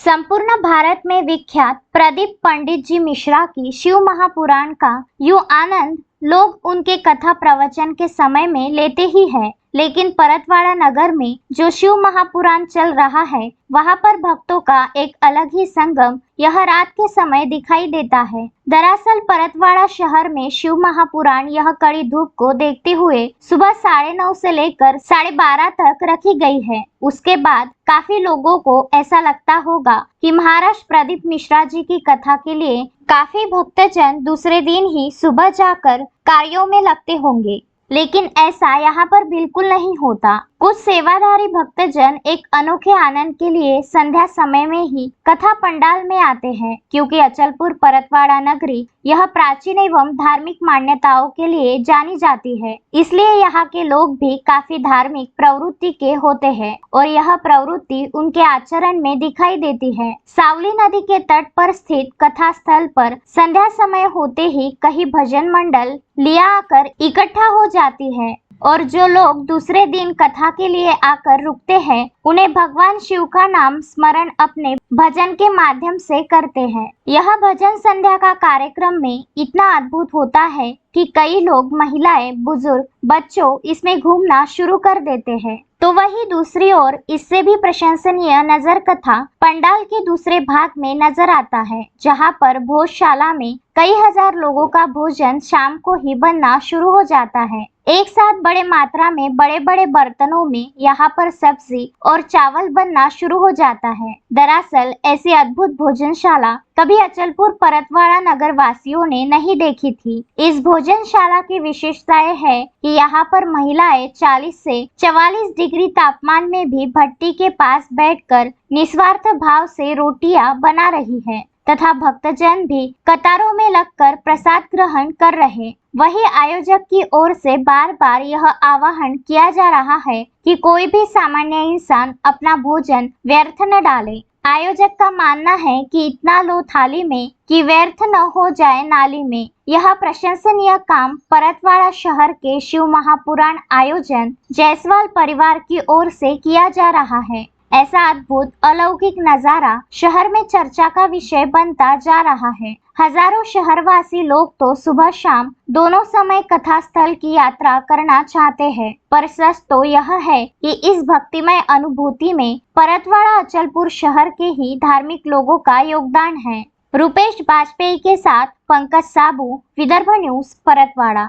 संपूर्ण भारत में विख्यात प्रदीप पंडित जी मिश्रा की शिव महापुराण का यूं आनंद लोग उनके कथा प्रवचन के समय में लेते ही हैं, लेकिन परतवाड़ा नगर में जो शिव महापुराण चल रहा है वहां पर भक्तों का एक अलग ही संगम यह रात के समय दिखाई देता है। दरअसल परतवाड़ा शहर में शिव महापुराण यह कड़ी धूप को देखते हुए सुबह 9:30 से लेकर 12:30 तक रखी गई है। उसके बाद काफी लोगों को ऐसा लगता होगा कि महाराज प्रदीप मिश्रा जी की कथा के लिए काफी भक्तजन दूसरे दिन ही सुबह जाकर कार्यों में लगते होंगे, लेकिन ऐसा यहाँ पर बिल्कुल नहीं होता। कुछ सेवाधारी भक्तजन एक अनोखे आनंद के लिए संध्या समय में ही कथा पंडाल में आते हैं, क्योंकि अचलपुर परतवाड़ा नगरी यह प्राचीन एवं धार्मिक मान्यताओं के लिए जानी जाती है। इसलिए यहाँ के लोग भी काफी धार्मिक प्रवृत्ति के होते हैं और यह प्रवृत्ति उनके आचरण में दिखाई देती है। सावली नदी के तट पर स्थित कथा स्थल पर संध्या समय होते ही कई भजन मंडल लिया आकर इकट्ठा हो जाती है और जो लोग दूसरे दिन कथा के लिए आकर रुकते हैं उन्हें भगवान शिव का नाम स्मरण अपने भजन के माध्यम से करते हैं। यह भजन संध्या का कार्यक्रम में इतना अद्भुत होता है कि कई लोग, महिलाएं, बुजुर्ग, बच्चों इसमें घूमना शुरू कर देते हैं। तो वही दूसरी ओर इससे भी प्रशंसनीय नजर कथा पंडाल के दूसरे भाग में नजर आता है, जहां पर भोजशाला में कई हजार लोगों का भोजन शाम को ही बनना शुरू हो जाता है। एक साथ बड़े मात्रा में बड़े बड़े बर्तनों में यहाँ पर सब्जी और चावल बनना शुरू हो जाता है। दरअसल ऐसी अद्भुत भोजनशाला कभी अचलपुर परतवाड़ा नगर वासियों ने नहीं देखी थी। इस भोजनशाला की विशेषताएं है कि यहाँ पर महिलाएं 40 से 44 डिग्री तापमान में भी भट्टी के पास बैठकर निस्वार्थ भाव से रोटियां बना रही है तथा भक्तजन भी कतारों में लगकर प्रसाद ग्रहण कर रहे। वही आयोजक की ओर से बार बार यह आह्वान किया जा रहा है कि कोई भी सामान्य इंसान अपना भोजन व्यर्थ न डाले। आयोजक का मानना है कि इतना लो थाली में कि व्यर्थ न हो जाए नाली में। यह प्रशंसनीय काम परतवाड़ा शहर के शिव महापुराण आयोजन जायसवाल परिवार की ओर से किया जा रहा है। ऐसा अद्भुत अलौकिक नजारा शहर में चर्चा का विषय बनता जा रहा है। हजारों शहरवासी लोग तो सुबह शाम दोनों समय कथा स्थल की यात्रा करना चाहते हैं, पर सच तो यह है कि इस भक्तिमय अनुभूति में परतवाड़ा अचलपुर शहर के ही धार्मिक लोगों का योगदान है। रुपेश बाजपेयी के साथ पंकज साबू, विदर्भ न्यूज, परतवाड़ा।